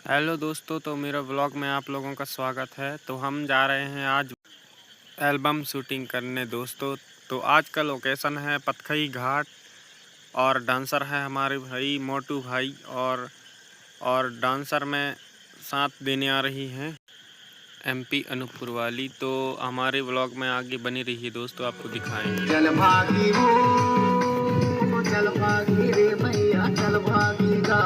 Hello दोस्तों, तो मेरा व्लॉग में आप लोगों का स्वागत है। तो हम जा रहे हैं आज एल्बम शूटिंग करने दोस्तों। तो आज का लोकेशन है पथखई घाट और डांसर है हमारे भाई मोटू भाई और डांसर में साथ देने आ रही हैं एमपी अनूपपुर वाली। तो हमारे व्लॉग में आगे बनी रही दोस्तों, आपको दिखाएंगे। चल भागी वो, चल भागी रे मैया, चल भागी गा।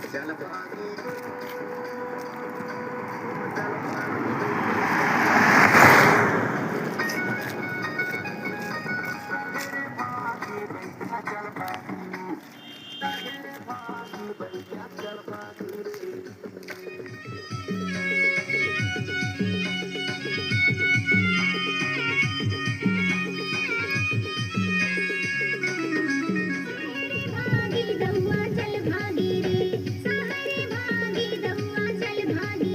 चल भागी वो, चल भागी रे। भागी दौआ चल भागी रे, सावरे भागी दौआ चल भागी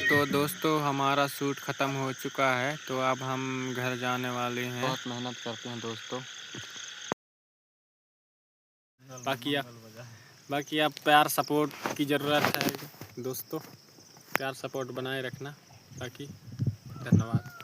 तो दोस्तों हमारा शूट ख़त्म हो चुका है, तो अब हम घर जाने वाले हैं। बहुत मेहनत करते हैं दोस्तों। बाकी आप प्यार सपोर्ट की ज़रूरत है दोस्तों, प्यार सपोर्ट बनाए रखना। बाकी धन्यवाद।